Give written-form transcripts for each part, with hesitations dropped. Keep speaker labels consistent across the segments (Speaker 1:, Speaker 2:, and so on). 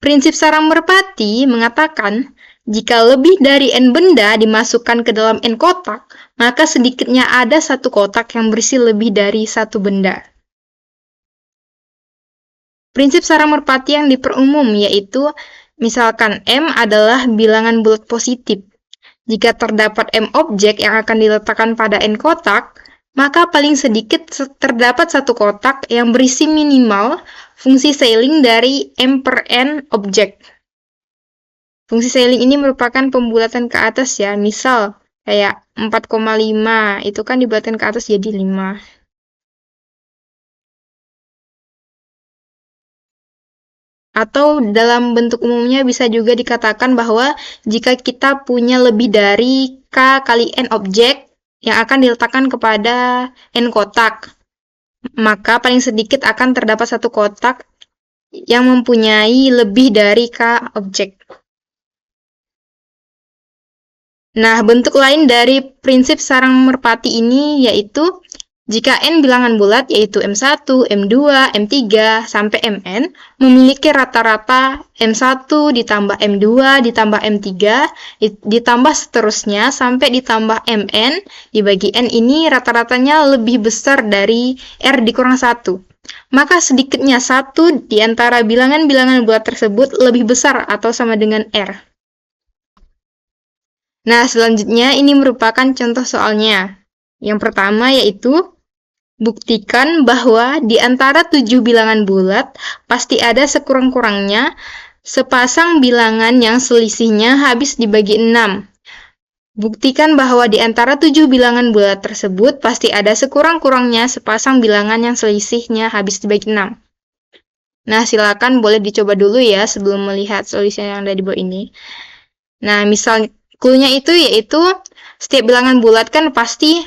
Speaker 1: Prinsip sarang merpati mengatakan, jika lebih dari N benda dimasukkan ke dalam N kotak, maka sedikitnya ada satu kotak yang berisi lebih dari satu benda. Prinsip sarang merpati yang diperumum yaitu, misalkan M adalah bilangan bulat positif. Jika terdapat M objek yang akan diletakkan pada N kotak, maka paling sedikit terdapat satu kotak yang berisi minimal fungsi Seiling dari M per N objek. Fungsi Seiling ini merupakan pembulatan ke atas ya, misal kayak 4,5 itu kan dibulatkan ke atas jadi 5. Atau dalam bentuk umumnya bisa juga dikatakan bahwa jika kita punya lebih dari K kali N objek yang akan diletakkan kepada N kotak, maka paling sedikit akan terdapat satu kotak yang mempunyai lebih dari K objek. Nah, bentuk lain dari prinsip sarang merpati ini yaitu jika N bilangan bulat yaitu M1, M2, M3, sampai Mn memiliki rata-rata M1 ditambah M2 ditambah M3 ditambah seterusnya sampai ditambah Mn dibagi N ini rata-ratanya lebih besar dari R dikurang 1. Maka sedikitnya satu di antara bilangan-bilangan bulat tersebut lebih besar atau sama dengan R. Nah, selanjutnya ini merupakan contoh soalnya. Yang pertama yaitu, buktikan bahwa di antara 7 bilangan bulat pasti ada sekurang-kurangnya sepasang bilangan yang selisihnya habis dibagi 6. Buktikan bahwa di antara 7 bilangan bulat tersebut pasti ada sekurang-kurangnya sepasang bilangan yang selisihnya habis dibagi 6. Nah, silakan boleh dicoba dulu ya sebelum melihat solusi yang ada di bawah ini. Nah, misal clue-nya itu yaitu setiap bilangan bulat kan pasti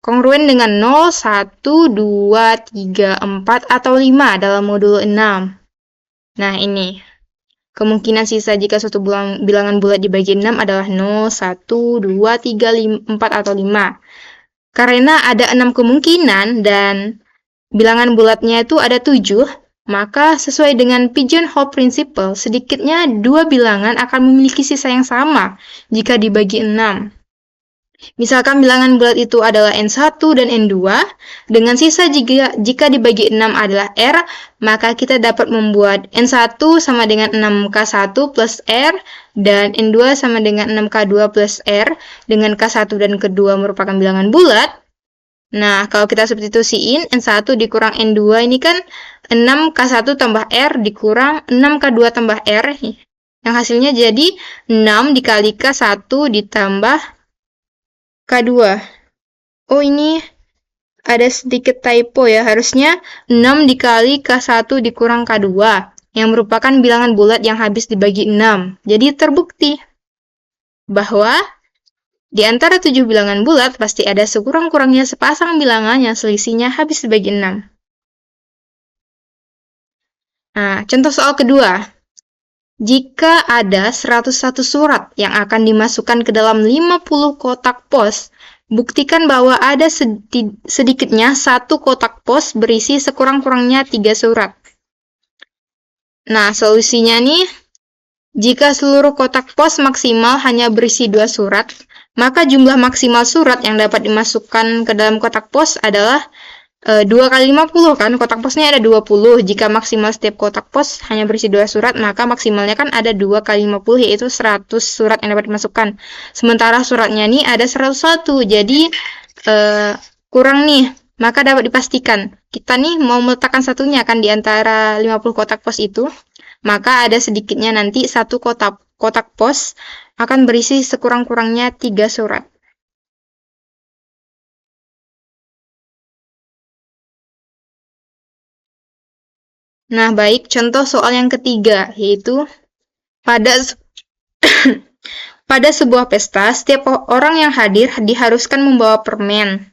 Speaker 1: kongruen dengan 0, 1, 2, 3, 4, atau 5 dalam modulo 6. Nah, ini. Kemungkinan sisa jika suatu bilangan bulat dibagi 6 adalah 0, 1, 2, 3, 4, atau 5. Karena ada 6 kemungkinan dan bilangan bulatnya itu ada 7, maka sesuai dengan pigeonhole principle, sedikitnya 2 bilangan akan memiliki sisa yang sama jika dibagi 6. Misalkan bilangan bulat itu adalah N1 dan N2, dengan sisa jika dibagi 6 adalah R, maka kita dapat membuat N1 sama dengan 6K1 plus R, dan N2 sama dengan 6K2 plus R, dengan K1 dan K2 merupakan bilangan bulat. Nah, kalau kita substitusiin, N1 dikurang N2 ini kan 6K1 tambah R dikurang 6K2 tambah R, yang hasilnya jadi 6 dikali K1 ditambah K2. Oh, ini ada sedikit typo ya, harusnya 6 dikali K1 dikurang K2, yang merupakan bilangan bulat yang habis dibagi 6. Jadi terbukti bahwa di antara 7 bilangan bulat pasti ada sekurang-kurangnya sepasang bilangan yang selisihnya habis dibagi 6. Nah, contoh soal kedua. Jika ada 101 surat yang akan dimasukkan ke dalam 50 kotak pos, buktikan bahwa ada sedikitnya satu kotak pos berisi sekurang-kurangnya 3 surat. Nah, solusinya nih, jika seluruh kotak pos maksimal hanya berisi 2 surat, maka jumlah maksimal surat yang dapat dimasukkan ke dalam kotak pos adalah 2 kali 50 kan, kotak posnya ada 20. Jika maksimal setiap kotak pos hanya berisi 2 surat, maka maksimalnya kan ada 2 kali 50, yaitu 100 surat yang dapat dimasukkan. Sementara suratnya nih ada 101, jadi kurang nih, maka dapat dipastikan. Kita nih mau meletakkan satunya kan di antara 50 kotak pos itu, maka ada sedikitnya nanti satu kotak pos akan berisi sekurang-kurangnya 3 surat. Nah, baik, contoh soal yang ketiga, yaitu pada sebuah pesta, setiap orang yang hadir diharuskan membawa permen.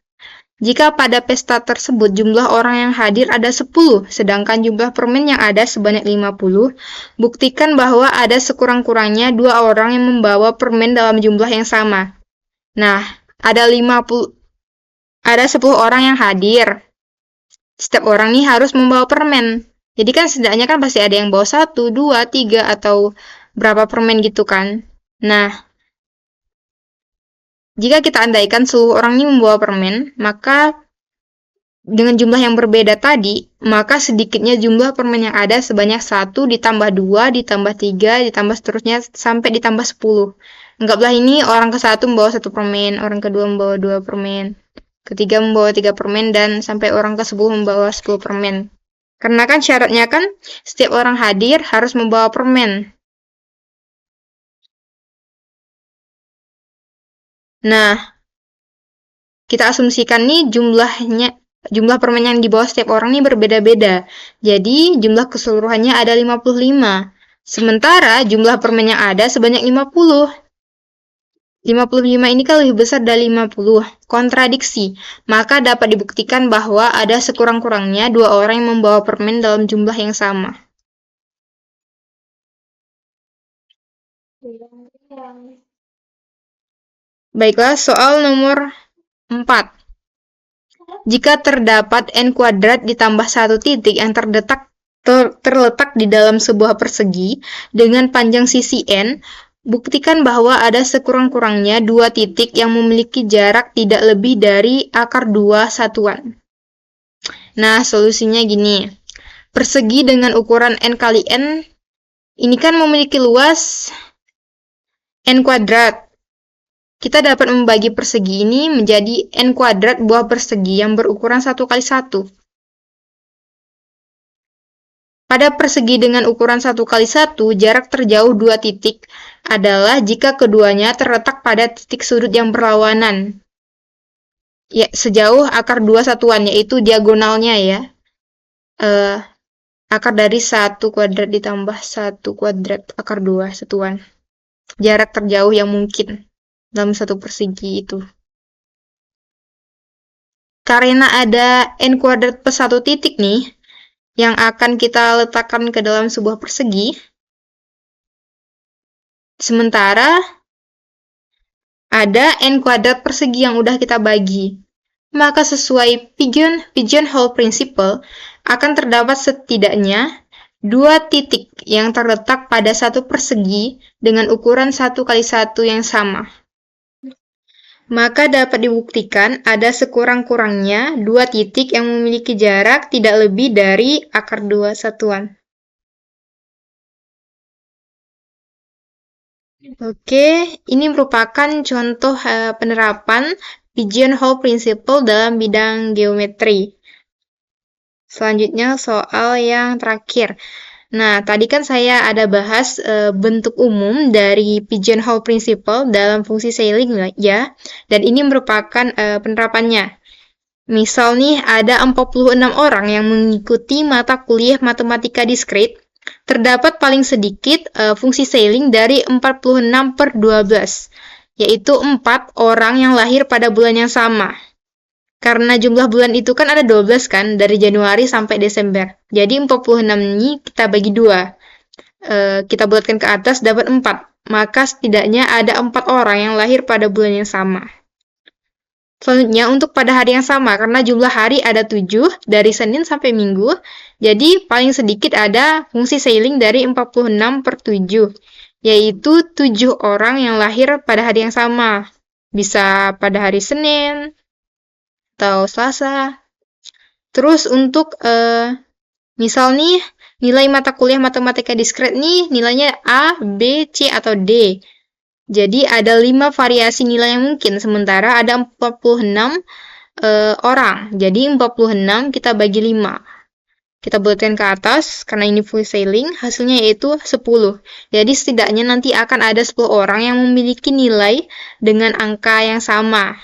Speaker 1: Jika pada pesta tersebut jumlah orang yang hadir ada 10, sedangkan jumlah permen yang ada sebanyak 50, buktikan bahwa ada sekurang-kurangnya 2 orang yang membawa permen dalam jumlah yang sama. Nah, ada 10 orang yang hadir. Setiap orang nih harus membawa permen. Jadi kan setidaknya kan pasti ada yang bawa 1, 2, 3, atau berapa permen gitu kan. Nah, jika kita andaikan seluruh orang ini membawa permen, maka dengan jumlah yang berbeda tadi, maka sedikitnya jumlah permen yang ada sebanyak 1 ditambah 2, ditambah 3, ditambah seterusnya sampai ditambah 10. Anggaplah ini orang ke-1 membawa 1 permen, orang kedua membawa 2 permen, ketiga membawa 3 permen, dan sampai orang ke-10 membawa 10 permen. Karena kan syaratnya kan setiap orang hadir harus membawa permen. Nah, kita asumsikan nih jumlah permen yang dibawa setiap orang ini berbeda-beda. Jadi, jumlah keseluruhannya ada 55. Sementara jumlah permen yang ada sebanyak 50. 55 ini kan lebih besar dari 50. Kontradiksi. Maka dapat dibuktikan bahwa ada sekurang-kurangnya 2 orang yang membawa permen dalam jumlah yang sama. Baiklah, soal nomor 4. Jika terdapat n kuadrat ditambah 1 titik yang terletak di dalam sebuah persegi dengan panjang sisi n, buktikan bahwa ada sekurang-kurangnya 2 titik yang memiliki jarak tidak lebih dari akar 2 satuan. Nah, solusinya gini. Persegi dengan ukuran n kali n, ini kan memiliki luas n kuadrat. Kita dapat membagi persegi ini menjadi n kuadrat buah persegi yang berukuran 1 kali 1. Pada persegi dengan ukuran 1 kali 1, jarak terjauh 2 titik adalah jika keduanya terletak pada titik sudut yang berlawanan. Ya, sejauh akar 2 satuan, yaitu diagonalnya ya. Akar dari 1 kuadrat ditambah 1 kuadrat akar 2 satuan. Jarak terjauh yang mungkin dalam satu persegi itu. Karena ada n kuadrat plus 1 titik nih, yang akan kita letakkan ke dalam sebuah persegi, sementara ada n kuadrat persegi yang udah kita bagi. Maka sesuai pigeonhole principle, akan terdapat setidaknya 2 titik yang terletak pada satu persegi dengan ukuran 1 kali 1 yang sama. Maka dapat dibuktikan ada sekurang-kurangnya 2 titik yang memiliki jarak tidak lebih dari akar 2 satuan. Oke, ini merupakan contoh penerapan pigeonhole principle dalam bidang geometri. Selanjutnya soal yang terakhir. Nah, tadi kan saya ada bahas bentuk umum dari pigeonhole principle dalam fungsi Schelling ya, dan ini merupakan penerapannya. Misal nih, ada 46 orang yang mengikuti mata kuliah matematika diskrit, terdapat paling sedikit fungsi Schelling dari 46/12, yaitu 4 orang yang lahir pada bulan yang sama. Karena jumlah bulan itu kan ada 12 kan, dari Januari sampai Desember. Jadi 46 ini kita bagi 2. Kita bulatkan ke atas, dapat 4. Maka setidaknya ada 4 orang yang lahir pada bulan yang sama. Selanjutnya, untuk pada hari yang sama, karena jumlah hari ada 7, dari Senin sampai Minggu, jadi paling sedikit ada fungsi Schelling dari 46/7, yaitu 7 orang yang lahir pada hari yang sama. Bisa pada hari Senin, atau Selasa. Terus untuk misal nih nilai mata kuliah matematika diskret nih nilainya A, B, C, atau D. Jadi ada 5 variasi nilai yang mungkin, sementara ada 46 orang. Jadi 46 kita bagi 5. Kita bulatkan ke atas, karena ini full Schelling, hasilnya yaitu 10. Jadi setidaknya nanti akan ada 10 orang yang memiliki nilai dengan angka yang sama.